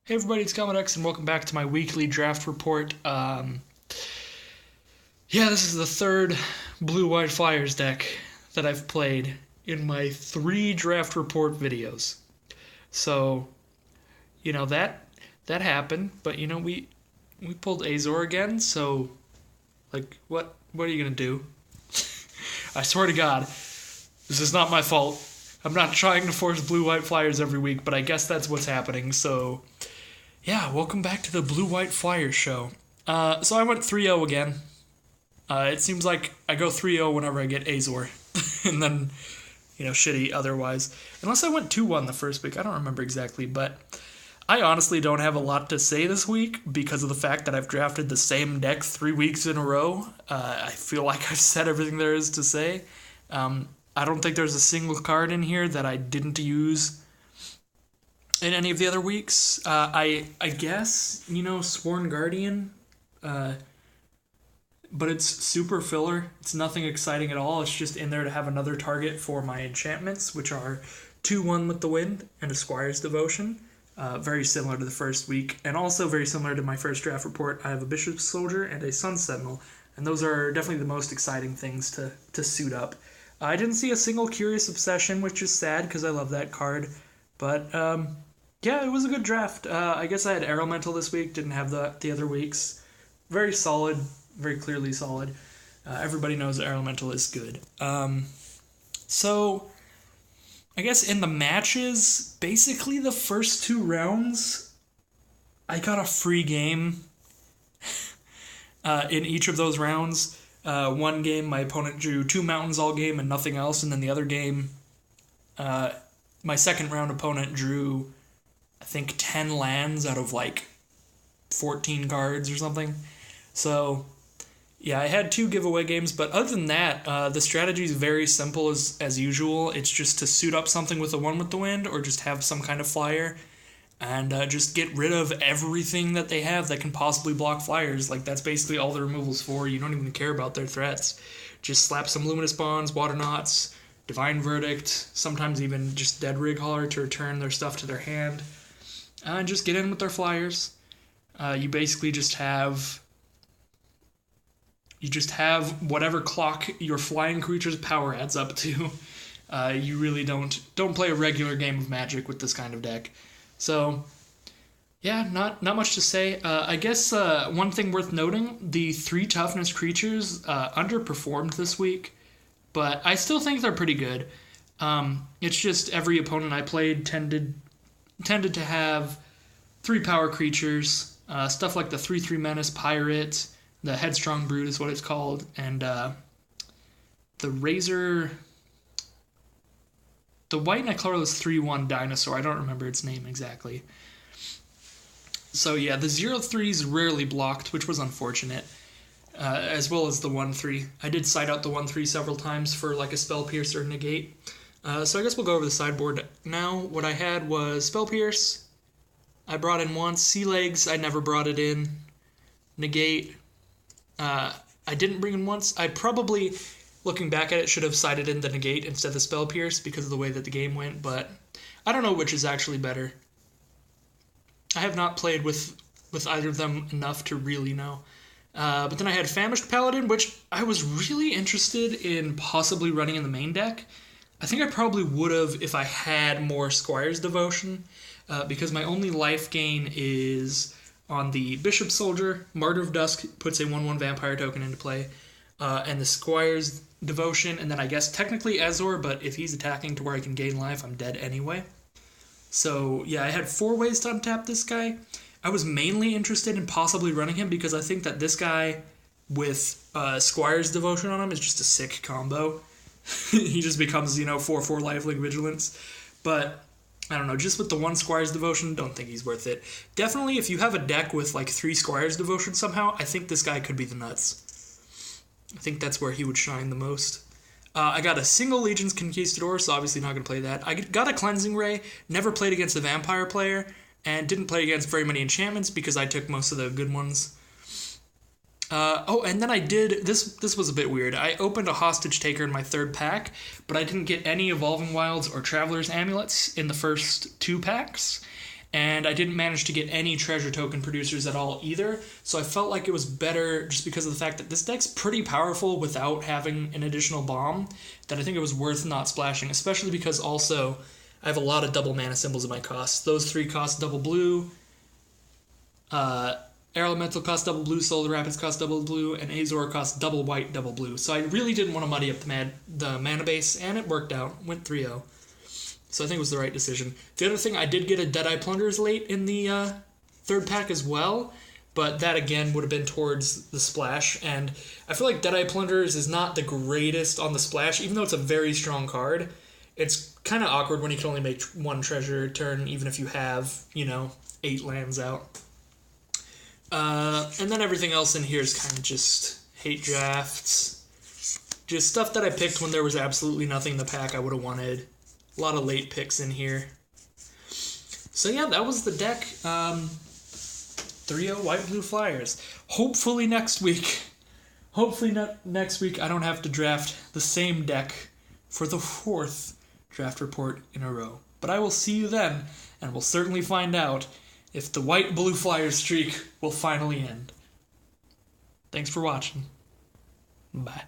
Hey everybody, it's Comedex, and welcome back to my weekly draft report. This is the third Blue-White Flyers deck that I've played in my three draft report videos. So, that happened, but we pulled Azor again. So, what are you gonna do? I swear to God, this is not my fault. I'm not trying to force Blue-White Flyers every week, but I guess that's what's happening. So. Yeah, welcome back to the Blue White Flyers show. So I went 3-0 again. It seems like I go 3-0 whenever I get Azor. And then, shitty otherwise. Unless I went 2-1 the first week. I don't remember exactly. But I honestly don't have a lot to say this week because of the fact that I've drafted the same deck 3 weeks in a row. I feel like I've said everything there is to say. I don't think there's a single card in here that I didn't use in any of the other weeks. I guess, Sworn Guardian, but it's super filler. It's nothing exciting at all. It's just in there to have another target for my enchantments, which are 2-1 with the Wind and a Squire's Devotion. Very similar to the first week, and also very similar to my first draft report. I have a Bishop's Soldier and a Sun Sentinel, and those are definitely the most exciting things to suit up. I didn't see a single Curious Obsession, which is sad because I love that card, but yeah, it was a good draft. I guess I had Elemental this week, didn't have the other weeks. Very solid, very clearly solid. Everybody knows that Elemental is good. So, I guess in the matches, basically the first two rounds, I got a free game in each of those rounds. One game, my opponent drew 2 mountains all game and nothing else, and then the other game, my second round opponent drew I think 10 lands out of 14 cards or something. So, yeah, I had 2 giveaway games, but other than that, the strategy is very simple as usual. It's just to suit up something with the One with the Wind or just have some kind of flyer and just get rid of everything that they have that can possibly block flyers. That's basically all the removal's for. You don't even care about their threats. Just slap some Luminous Bonds, Water Knots, Divine Verdict, sometimes even just Dead Rig Hauler to return their stuff to their hand. And just get in with their flyers. You basically just have whatever clock your flying creature's power adds up to. You really don't play a regular game of Magic with this kind of deck. So yeah, not much to say. I guess one thing worth noting: the 3 toughness creatures underperformed this week, but I still think they're pretty good. It's just every opponent I played tended to have 3 power creatures, stuff like the 3/3 Menace Pirate, the Headstrong Brute is what it's called, and the Razor, the white and colorless 3/1 dinosaur. I don't remember its name exactly. So yeah, the 0/3s rarely blocked, which was unfortunate, as well as the 1/3. I did side out the 1/3 several times for a Spell Pierce or Negate. So I guess we'll go over the sideboard now. What I had was Spell Pierce. I brought in once. Sea Legs, I never brought it in. Negate, I didn't bring in once. I probably, looking back at it, should have sided in the Negate instead of the Spell Pierce because of the way that the game went, but I don't know which is actually better. I have not played with either of them enough to really know. But then I had Famished Paladin, which I was really interested in possibly running in the main deck. I think I probably would have if I had more Squire's Devotion, because my only life gain is on the Bishop Soldier. Martyr of Dusk puts a 1/1 vampire token into play, and the Squire's Devotion, and then I guess technically Azor, but if he's attacking to where I can gain life, I'm dead anyway. So yeah, I had 4 ways to untap this guy. I was mainly interested in possibly running him because I think that this guy with Squire's Devotion on him is just a sick combo. He just becomes, 4/4 lifelink vigilance. But I don't know, just with the 1 Squire's Devotion, don't think he's worth it. Definitely, if you have a deck with 3 Squire's Devotion somehow, I think this guy could be the nuts. I think that's where he would shine the most. I got a single Legion's Conquistador, so obviously not going to play that. I got a Cleansing Ray, never played against a Vampire player, and didn't play against very many enchantments because I took most of the good ones. And then I did, this was a bit weird. I opened a Hostage Taker in my 3rd pack, but I didn't get any Evolving Wilds or Traveler's Amulets in the first 2 packs. and I didn't manage to get any treasure token producers at all either, so I felt like it was better just because of the fact that this deck's pretty powerful without having an additional bomb, that I think it was worth not splashing, especially because also I have a lot of double mana symbols in my costs. Those 3 cost double blue, Air Elemental cost double blue, Solar Rapids cost double blue, and Azor cost double white, double blue. So I really didn't want to muddy up the mana base, and it worked out. Went 3-0. So I think it was the right decision. The other thing, I did get a Deadeye Plunderers late in the third pack as well, but that again would have been towards the splash, and I feel like Deadeye Plunderers is not the greatest on the splash, even though it's a very strong card. It's kind of awkward when you can only make 1 treasure a turn, even if you have, 8 lands out. And then everything else in here is kind of just hate drafts. Just stuff that I picked when there was absolutely nothing in the pack I would have wanted. A lot of late picks in here. So yeah, that was the deck. 3-0 White-Blue Flyers. Hopefully next week I don't have to draft the same deck for the 4th draft report in a row. But I will see you then, and we'll certainly find out if the White-Blue Flyer streak will finally end. Thanks for watching. Bye.